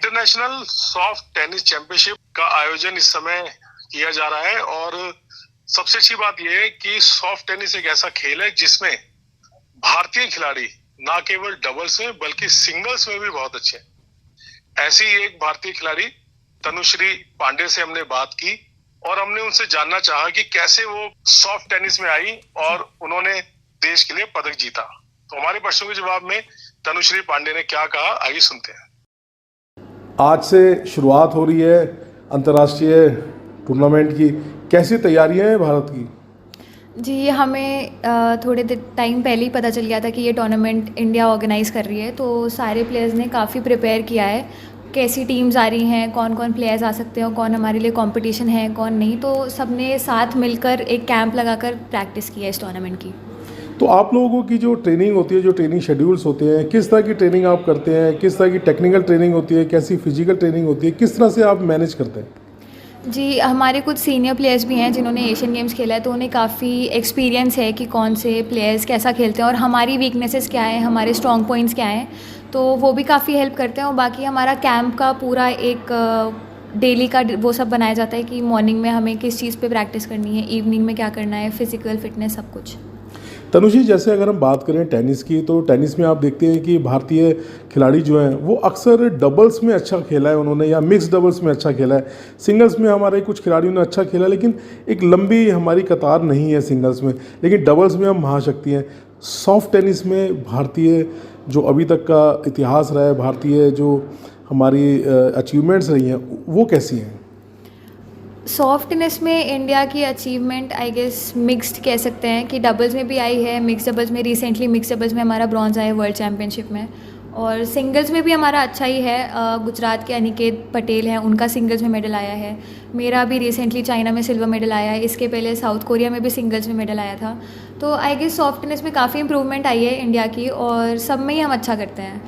International soft tennis championship का आयोजन इस समय किया जा रहा है और सबसे अच्छी बात यह है कि सॉफ्ट टेनिस एक ऐसा खेल है जिसमें भारतीय खिलाड़ी ना केवल डबल्स में बल्कि सिंगल्स में भी बहुत अच्छे हैं। ऐसी ही एक भारतीय खिलाड़ी तनुश्री पांडे से हमने बात की और हमने उनसे जानना चाहा कि कैसे वो सॉफ्ट टेनिस में आई और उन्होंने देश के लिए पदक जीता। तो हमारे प्रश्नों के जवाब में तनुश्री पांडे ने क्या कहा, आइए सुनते हैं। आज से शुरुआत हो रही है अंतर्राष्ट्रीय टूर्नामेंट की, कैसी तैयारियां हैं भारत की? जी, हमें थोड़े टाइम पहले ही पता चल गया था कि ये टूर्नामेंट इंडिया ऑर्गेनाइज़ कर रही है, तो सारे प्लेयर्स ने काफ़ी प्रिपेयर किया है। कैसी टीम्स आ रही हैं, कौन कौन प्लेयर्स आ सकते हैं और कौन हमारे लिए कंपटीशन है कौन नहीं, तो सबने साथ मिलकर एक कैंप लगाकर प्रैक्टिस की है इस टूर्नामेंट की। तो आप लोगों की जो ट्रेनिंग होती है, जो ट्रेनिंग शेड्यूल्स होते हैं, किस तरह की ट्रेनिंग आप करते हैं? किस तरह की टेक्निकल ट्रेनिंग होती है, कैसी फिजिकल ट्रेनिंग होती है, किस तरह से आप मैनेज करते हैं? जी, हमारे कुछ सीनियर प्लेयर्स भी हैं जिन्होंने एशियन गेम्स खेला है, तो उन्हें काफ़ी एक्सपीरियंस है कि कौन से प्लेयर्स कैसा खेलते हैं और हमारी वीकनेसेस क्या हैं, हमारे स्ट्रॉन्ग पॉइंट्स क्या हैं, तो वो भी काफ़ी हेल्प करते हैं। और बाकी हमारा कैंप का पूरा एक डेली का वो सब बनाया जाता है कि मॉर्निंग में हमें किस चीज़ पे प्रैक्टिस करनी है, इवनिंग में क्या करना है, फिजिकल फिटनेस सब कुछ। तनुश्री, जैसे अगर हम बात करें टेनिस की, तो टेनिस में आप देखते हैं कि भारतीय खिलाड़ी जो हैं वो अक्सर डबल्स में अच्छा खेला है उन्होंने, या मिक्स डबल्स में अच्छा खेला है। सिंगल्स में हमारे कुछ खिलाड़ियों ने अच्छा खेला, लेकिन एक लंबी हमारी कतार नहीं है सिंगल्स में, लेकिन डबल्स में हम महाशक्ति हैं। सॉफ्ट टेनिस में भारतीय जो अभी तक का इतिहास रहा है, भारतीय जो हमारी अचीवमेंट्स रही हैं, वो कैसी हैं? सॉफ्ट टेनिस में इंडिया की अचीवमेंट आई गेस मिक्स्ड कह सकते हैं कि डबल्स में भी आई है, मिक्स डबल्स में रिसेंटली मिक्स डबल्स में हमारा ब्रॉन्ज आया है वर्ल्ड चैम्पियनशिप में, और सिंगल्स में भी हमारा अच्छा ही है। गुजरात के अनिकेत पटेल हैं, उनका सिंगल्स में मेडल आया है। मेरा भी रिसेंटली चाइना में सिल्वर मेडल आया है, इसके पहले साउथ कोरिया में भी सिंगल्स में मेडल आया था। तो आई गेस सॉफ्ट टेनिस में काफ़ी इंप्रूवमेंट आई है इंडिया की और सब में ही हम अच्छा करते हैं।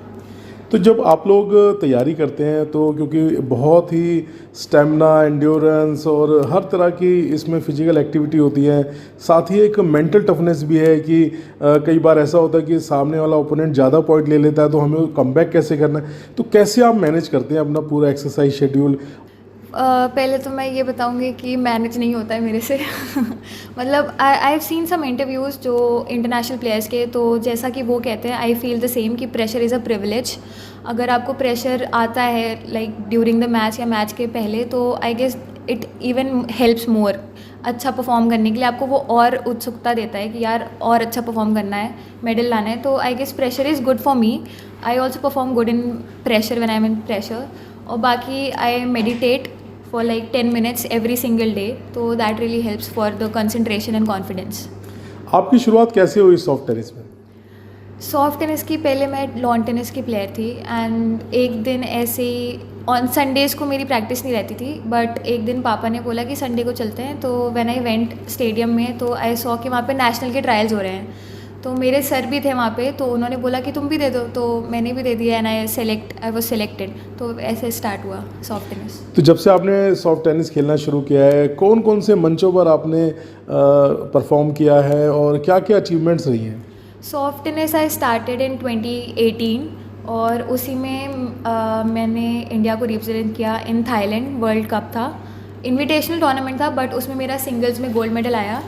तो जब आप लोग तैयारी करते हैं, तो क्योंकि बहुत ही स्टेमिना, एंड्योरेंस और हर तरह की इसमें फिजिकल एक्टिविटी होती है, साथ ही एक मेंटल टफनेस भी है कि कई बार ऐसा होता है कि सामने वाला ओपोनेंट ज़्यादा पॉइंट ले लेता है, तो हमें कमबैक कैसे करना है, तो कैसे आप मैनेज करते हैं अपना पूरा एक्सरसाइज शेड्यूल? पहले तो मैं ये बताऊंगी कि मैनेज नहीं होता है मेरे से मतलब I have seen some interviews जो इंटरनेशनल प्लेयर्स के, तो जैसा कि वो कहते हैं आई फील द सेम कि प्रेशर इज़ अ प्रिविलेज। अगर आपको प्रेशर आता है लाइक ड्यूरिंग द मैच या मैच के पहले, तो I guess it even helps more अच्छा परफॉर्म करने के लिए। आपको वो और उत्सुकता देता है कि यार और अच्छा परफॉर्म करना है, मेडल लाना है। तो I guess pressure is good for me. I also perform good in pressure when I am in pressure. और बाकी I meditate for like 10 minutes every single day, so that really helps for the concentration and confidence. आपकी शुरुआत कैसे हुई soft tennis में? Soft tennis की पहले मैं लॉन टेनिस की प्लेयर थी, एंड एक दिन ऐसे ही ऑन संडेज़ को मेरी प्रैक्टिस नहीं रहती थी, बट एक दिन पापा ने बोला कि संडे को चलते हैं। तो व्हेन आई वेंट स्टेडियम में, तो आई सॉ कि वहाँ पे नेशनल के ट्रायल्स हो रहे हैं, तो मेरे सर भी थे वहाँ पे, तो उन्होंने बोला कि तुम भी दे दो, तो मैंने भी दे दिया एंड आई वाज सिलेक्टेड। तो ऐसे स्टार्ट हुआ सॉफ्ट टेनिस। तो जब से आपने सॉफ्ट टेनिस खेलना शुरू किया है, कौन कौन से मंचों पर आपने परफॉर्म किया है और क्या क्या अचीवमेंट्स रही हैं? Soft tennis I started in 2018 और उसी में मैंने इंडिया को रिप्रेजेंट किया इन थाईलैंड। वर्ल्ड कप था, इनविटेशनल टूर्नामेंट था, बट उसमें मेरा सिंगल्स में गोल्ड मेडल आया।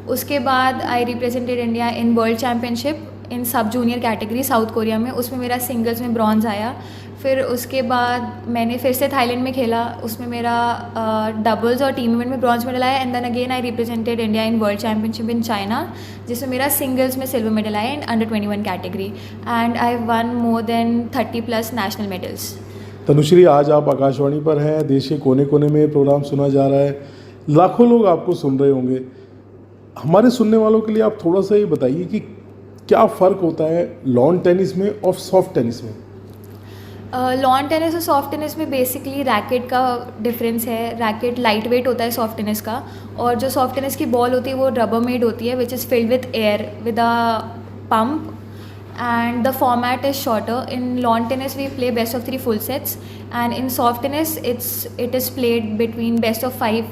उसके बाद आई represented India in world championship इन सब जूनियर कैटेगरी साउथ कोरिया में, उसमें मेरा सिंगल्स में ब्रॉन्ज आया। फिर उसके बाद मैंने फिर से थाईलैंड में खेला, उसमें मेरा डबल्स और टीम इवेंट में ब्रॉन्ज मेडल आया। And then again I represented India in world championship in China, जिसमें मेरा सिंगल्स में सिल्वर मेडल आया in under 21 category, and I won more than 30+ national medals. Tanushree, आज आप आकाशवाणी पर हैं, देश के कोने कोने में प्रोग्राम सुना जा रहा है, लाखों लोग आपको सुन रहे होंगे। हमारे सुनने वालों के लिए आप थोड़ा सा ये बताइए कि क्या फ़र्क होता है लॉन टेनिस में और सॉफ्ट टेनिस में? लॉन टेनिस और सॉफ्ट टेनिस में बेसिकली रैकेट का डिफरेंस है। रैकेट लाइट वेट होता है सॉफ्ट टेनिस का, और जो सॉफ्ट टेनिस की बॉल होती है वो रबर मेड होती है, which is filled with air with a pump, and the format is shorter. In lawn tennis we play best of 3 full sets, and in soft tennis it is played between best of 5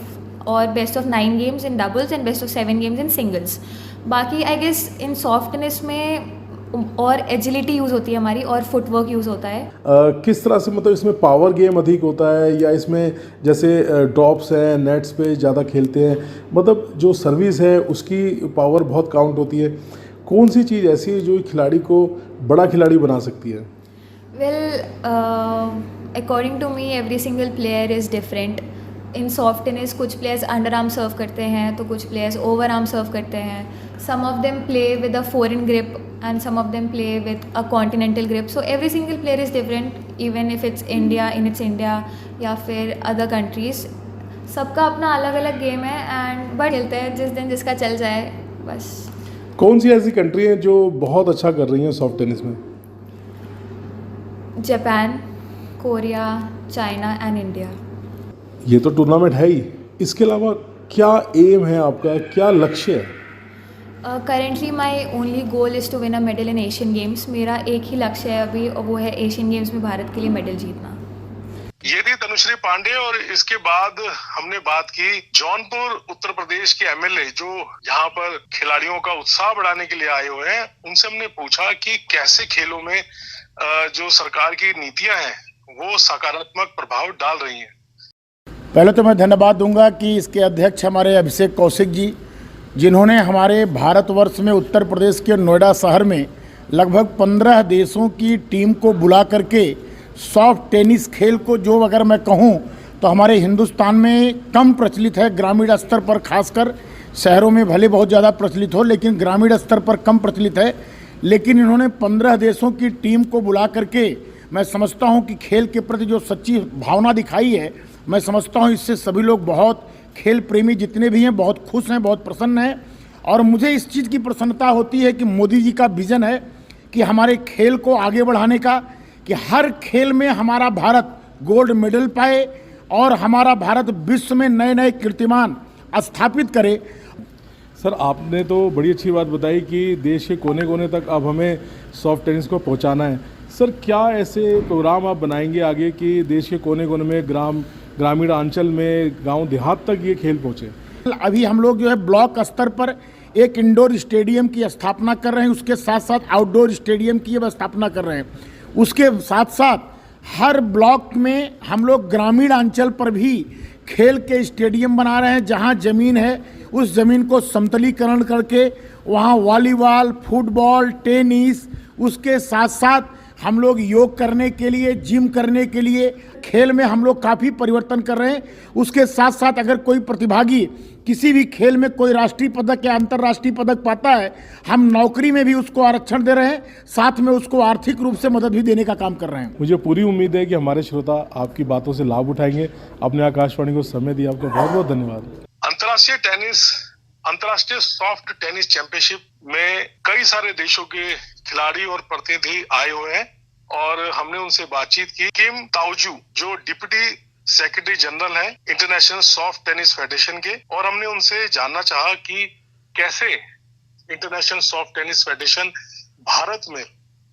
or best of 9 games in doubles and best of 7 games in singles. बाकी I guess in soft tennis में और agility use होती है हमारी और footwork use होता है। किस तरह से मतलब इसमें पावर गेम अधिक होता है या इसमें जैसे ड्रॉप्स हैं नेट्स पे ज़्यादा खेलते हैं, मतलब जो सर्विस है उसकी पावर बहुत काउंट होती है, कौन सी चीज़ ऐसी है जो खिलाड़ी को बड़ा खिलाड़ी बना सकती है? Well, according to me every single player is different. In soft tennis कुछ प्लेयर्स अंडर आर्म सर्व करते हैं तो कुछ प्लेयर्स ओवर आर्म सर्व करते हैं। Some of them play with a foreign grip and some of them play with a continental grip. So every single player is different, even if it's India या फिर other countries. सबका अपना अलग अलग game है and but खेलते हैं जिस दिन जिसका चल जाए बस। कौन सी ऐसी कंट्री है जो बहुत अच्छा कर रही है सॉफ्ट टेनिस में? Japan, Korea, China and India. ये तो टूर्नामेंट है ही, इसके अलावा क्या एम है आपका, क्या लक्ष्य है? Currently my only goal is to win a medal in Asian games. मेरा एक ही लक्ष्य है अभी और वो है एशियन गेम्स में भारत के लिए मेडल जीतना। ये थी तनुश्री पांडे। और इसके बाद हमने बात की जौनपुर उत्तर प्रदेश के एमएलए जो यहाँ पर खिलाड़ियों का उत्साह बढ़ाने के लिए आए हुए हैं। उनसे हमने पूछा कि कैसे खेलों में जो सरकार की नीतियां हैं वो सकारात्मक प्रभाव डाल रही हैं। पहले तो मैं धन्यवाद दूंगा कि इसके अध्यक्ष हमारे अभिषेक कौशिक जी, जिन्होंने हमारे भारतवर्ष में उत्तर प्रदेश के नोएडा शहर में लगभग 15 देशों की टीम को बुला करके सॉफ्ट टेनिस खेल को, जो अगर मैं कहूं तो हमारे हिंदुस्तान में कम प्रचलित है, ग्रामीण स्तर पर खासकर, शहरों में भले बहुत ज़्यादा प्रचलित हो लेकिन ग्रामीण स्तर पर कम प्रचलित है। लेकिन इन्होंने 15 देशों की टीम को बुला करके मैं समझता हूं कि खेल के प्रति जो सच्ची भावना दिखाई है, मैं समझता हूं इससे सभी लोग बहुत, खेल प्रेमी जितने भी हैं, बहुत खुश हैं, बहुत प्रसन्न हैं। और मुझे इस चीज़ की प्रसन्नता होती है कि मोदी जी का विज़न है कि हमारे खेल को आगे बढ़ाने का, कि हर खेल में हमारा भारत गोल्ड मेडल पाए और हमारा भारत विश्व में नए नए कीर्तिमान स्थापित करे। सर, आपने तो बड़ी अच्छी बात बताई कि देश के कोने कोने तक अब हमें सॉफ्ट टेनिस को पहुंचाना है। सर, क्या ऐसे प्रोग्राम आप बनाएंगे आगे कि देश के कोने कोने में, ग्रामीण अंचल में, गांव देहात तक ये खेल पहुंचे? अभी हम लोग जो है ब्लॉक स्तर पर एक इंडोर स्टेडियम की स्थापना कर रहे हैं, उसके साथ साथ आउटडोर स्टेडियम की स्थापना कर रहे हैं। उसके साथ साथ हर ब्लॉक में हम लोग ग्रामीण अंचल पर भी खेल के स्टेडियम बना रहे हैं, जहां ज़मीन है उस ज़मीन को समतलीकरण करके वहां वॉलीबॉल, फुटबॉल, टेनिस, उसके साथ साथ हम लोग योग करने के लिए, जिम करने के लिए खेल में हम लोग काफ़ी परिवर्तन कर रहे हैं। उसके साथ साथ अगर कोई प्रतिभागी किसी भी खेल में कोई राष्ट्रीय पदक या अंतर्राष्ट्रीय पदक पाता है, हम नौकरी में भी उसको आरक्षण दे रहे हैं, साथ में उसको आर्थिक रूप से मदद भी देने का काम कर रहे हैं। मुझे पूरी उम्मीद है कि हमारे श्रोता आपकी बातों से लाभ उठाएंगे। अपने आकाशवाणी को समय दिया, आपका बहुत बहुत धन्यवाद। अंतर्राष्ट्रीय सॉफ्ट टेनिस चैंपियनशिप में कई सारे देशों के खिलाड़ी और प्रतिनिधि आए हुए हैं और हमने उनसे बातचीत की। किम ताओजू जो डिप्टी सेक्रेटरी जनरल हैं इंटरनेशनल सॉफ्ट टेनिस फेडरेशन के, और हमने उनसे जानना चाहा कि कैसे international soft tennis federation Bharat में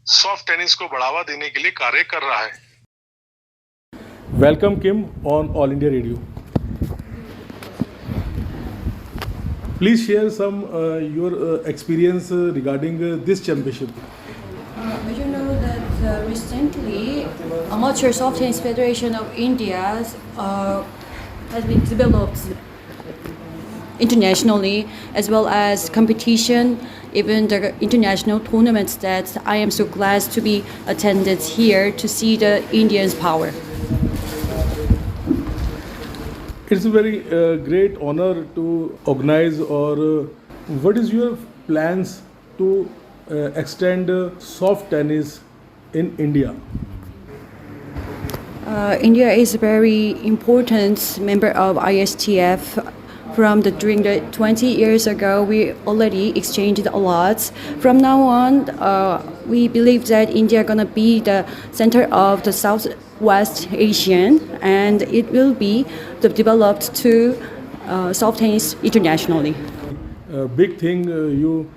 सॉफ्ट टेनिस को बढ़ावा देने के लिए कार्य कर रहा है। Welcome Kim on all India radio. Please share some your experience regarding this championship. You know that recently, Amateur Soft Tennis Federation of India has been developed internationally, as well as competition, even the international tournaments that I am so glad to be attended here to see the Indians' power. It's a very great honor to organize, or what is your plans to extend soft tennis in India? India is a very important member of ISTF. During the 20 years ago, we already exchanged a lot. From now on, we believe that India is going to be the center of the Southwest Asian, and it will be developed to soft tennis internationally. Big thing you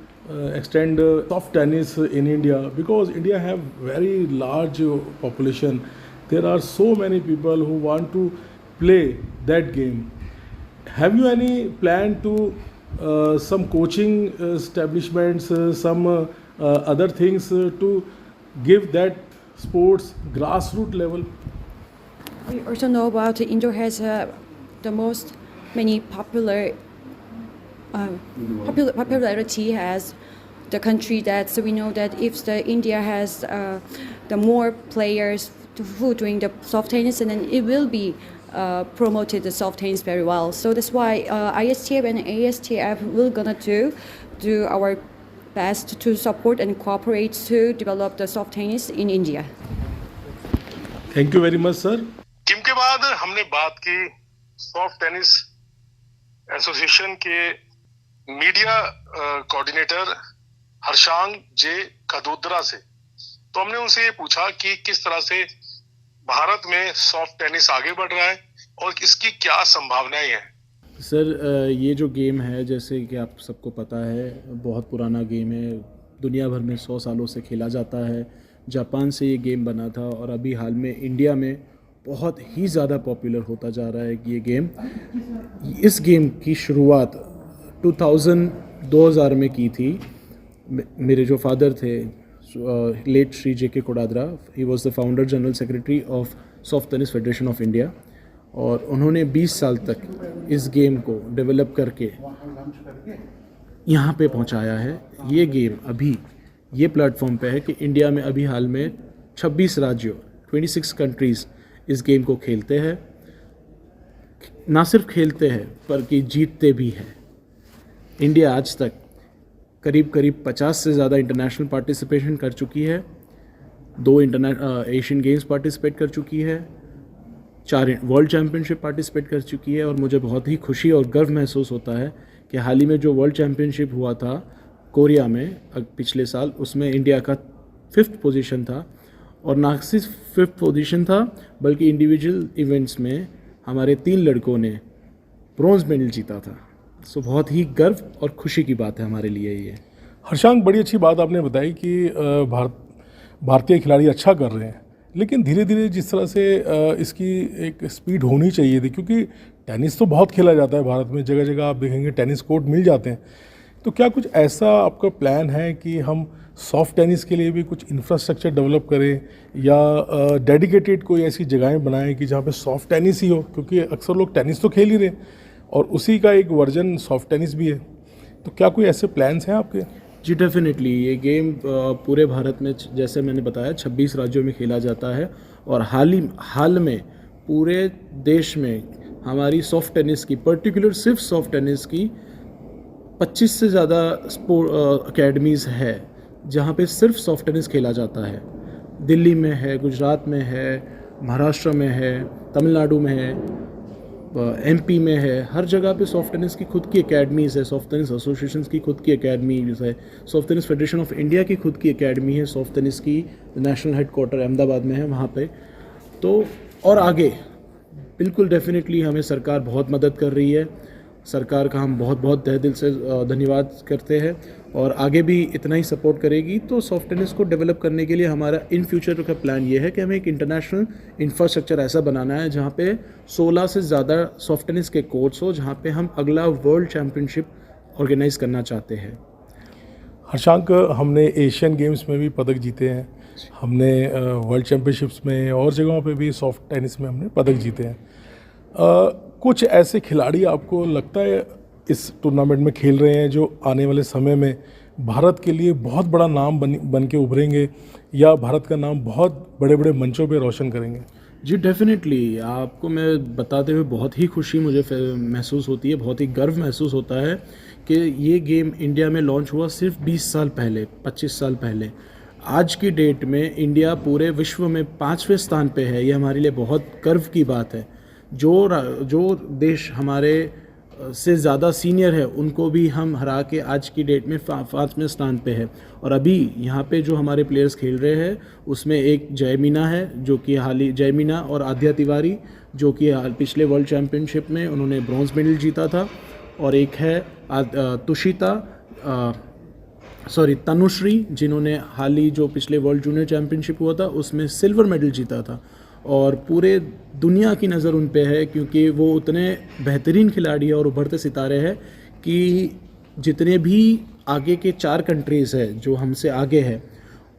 extend soft tennis in India, because India have very large population. There are so many people who want to play that game. Have you any plan to some coaching establishments, some other things to give that sports grassroots level? We also know about India has the most many popularity has the country that, so we know that if the India has the more players who doing the soft tennis, and then it will be promoted the soft tennis very well. So that's why ISTF and ASTF will gonna do our best to support and cooperate to develop the soft tennis in India. Thank you very much, sir. किम के बाद हमने बात की soft tennis association के media coordinator हर्षांग जे कदोद्रा से। तो हमने उनसे ये पूछा कि किस तरह से भारत में सॉफ्ट टेनिस आगे बढ़ रहा है और इसकी क्या संभावनाएं हैं। सर, ये जो गेम है, जैसे कि आप सबको पता है, बहुत पुराना गेम है, दुनिया भर में 100 सालों से खेला जाता है। जापान से ये गेम बना था और अभी हाल में इंडिया में बहुत ही ज़्यादा पॉपुलर होता जा रहा है ये गेम। इस गेम की शुरुआत 2000 में की थी। मेरे जो फादर थे, late Shri JK Kodadra, he was the founder general secretary of soft tennis federation of India, और उन्होंने 20 साल तक इस गेम को डेवलप करके यहाँ पे पहुँचाया है। ये गेम अभी ये प्लेटफॉर्म पे है कि इंडिया में अभी हाल में 26 राज्यों 26 कंट्रीज़ इस गेम को खेलते हैं। ना सिर्फ खेलते हैं बल्कि जीतते भी हैं। इंडिया आज तक करीब 50 से ज़्यादा इंटरनेशनल पार्टिसिपेशन कर चुकी है, 2 एशियन गेम्स पार्टिसिपेट कर चुकी है, 4 वर्ल्ड चैम्पियनशिप पार्टिसिपेट कर चुकी है। और मुझे बहुत ही खुशी और गर्व महसूस होता है कि हाल ही में जो वर्ल्ड चैम्पियनशिप हुआ था कोरिया में पिछले साल, उसमें इंडिया का 5th पोजीशन था। और ना सिर्फ 5th पोजीशन था बल्कि इंडिविजुअल इवेंट्स में हमारे 3 लड़कों ने ब्रॉन्ज मेडल जीता था। सो बहुत ही गर्व और खुशी की बात है हमारे लिए ये। हर्षांग, बड़ी अच्छी बात आपने बताई कि भारतीय खिलाड़ी अच्छा कर रहे हैं, लेकिन धीरे धीरे जिस तरह से इसकी एक स्पीड होनी चाहिए थी, क्योंकि टेनिस तो बहुत खेला जाता है भारत में, जगह जगह आप देखेंगे टेनिस कोर्ट मिल जाते हैं। तो क्या कुछ ऐसा आपका प्लान है कि हम सॉफ्ट टेनिस के लिए भी कुछ इंफ्रास्ट्रक्चर डेवलप करें या डेडिकेटेड कोई ऐसी जगहें बनाएं कि जहाँ पे सॉफ्ट टेनिस ही हो, क्योंकि अक्सर लोग टेनिस तो खेल ही रहे और उसी का एक वर्जन सॉफ्ट टेनिस भी है। तो क्या कोई ऐसे प्लान्स हैं आपके? जी डेफिनेटली, ये गेम पूरे भारत में, जैसे मैंने बताया, 26 राज्यों में खेला जाता है। और हाल में पूरे देश में हमारी सॉफ्ट टेनिस की, पर्टिकुलर सिर्फ सॉफ्ट टेनिस की 25 से ज़्यादा अकेडमीज़ है जहाँ पे सिर्फ सॉफ्ट टेनिस खेला जाता है। दिल्ली में है, गुजरात में है, महाराष्ट्र में है, तमिलनाडु में है, MP में है। हर जगह पे सॉफ्ट टेनिस की खुद की एकेडमीज़ है, सॉफ्ट टेनिस एसोसिएशन की खुद की एकेडमीज़ है, soft tennis federation of India की खुद की एकेडमी है, सॉफ्ट टेनिस की नेशनल हेडक्वार्टर अहमदाबाद में है वहाँ पे। तो और आगे बिल्कुल डेफिनेटली हमें सरकार बहुत मदद कर रही है। सरकार का हम बहुत बहुत तहे दिल से धन्यवाद करते हैं और आगे भी इतना ही सपोर्ट करेगी। तो सॉफ्ट टेनिस को डेवलप करने के लिए हमारा इन फ्यूचर का प्लान ये है कि हमें एक इंटरनेशनल इंफ्रास्ट्रक्चर ऐसा बनाना है जहाँ पे 16 से ज़्यादा सॉफ्ट टेनिस के कोर्ट्स हो, जहाँ पे हम अगला वर्ल्ड चैम्पियनशिप ऑर्गेनाइज करना चाहते हैं। हर्षांक, हमने एशियन गेम्स में भी पदक जीते हैं, हमने वर्ल्ड चैम्पियनशिप्स में और जगहों पे भी सॉफ्ट टेनिस में हमने पदक जीते हैं। कुछ ऐसे खिलाड़ी आपको लगता है इस टूर्नामेंट में खेल रहे हैं जो आने वाले समय में भारत के लिए बहुत बड़ा नाम बन के उभरेंगे या भारत का नाम बहुत बड़े बड़े मंचों पे रोशन करेंगे? जी डेफिनेटली, आपको मैं बताते हुए बहुत ही खुशी मुझे महसूस होती है, बहुत ही गर्व महसूस होता है कि ये गेम इंडिया में लॉन्च हुआ सिर्फ 20 साल पहले, 25 साल पहले। आज की डेट में इंडिया पूरे विश्व में 5वें स्थान पे है। ये हमारे लिए बहुत गर्व की बात है। जो देश हमारे से ज़्यादा सीनियर है उनको भी हम हरा के आज की डेट में 5वें स्थान पे है। और अभी यहाँ पे जो हमारे प्लेयर्स खेल रहे हैं उसमें एक जयमीना है, जो कि जयमीना और आद्या तिवारी, जो कि पिछले वर्ल्ड चैम्पियनशिप में उन्होंने ब्रॉन्ज मेडल जीता था। और एक है तनुश्री, जिन्होंने हाल ही जो पिछले वर्ल्ड जूनियर चैम्पियनशिप हुआ था उसमें सिल्वर मेडल जीता था। और पूरे दुनिया की नज़र उन पे है क्योंकि वो उतने बेहतरीन खिलाड़ी है और उभरते सितारे हैं कि जितने भी आगे के 4 कंट्रीज़ है जो हमसे आगे है,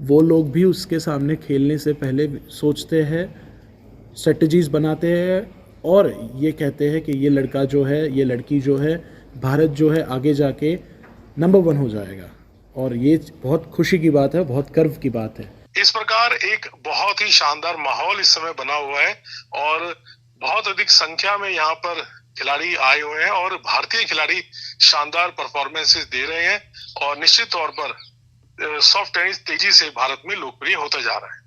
वो लोग भी उसके सामने खेलने से पहले सोचते हैं, स्ट्रेटजीज़ बनाते हैं और ये कहते हैं कि ये लड़का जो है, ये लड़की जो है, भारत जो है आगे जाके नंबर 1 हो जाएगा। और ये बहुत खुशी की बात है, बहुत गर्व की बात है। इस प्रकार एक बहुत ही शानदार माहौल इस समय बना हुआ है और बहुत अधिक संख्या में यहाँ पर खिलाड़ी आए हुए हैं और भारतीय खिलाड़ी शानदार परफॉर्मेंसेस दे रहे हैं और निश्चित तौर पर सॉफ्ट टेनिस तेजी से भारत में लोकप्रिय होता जा रहा है।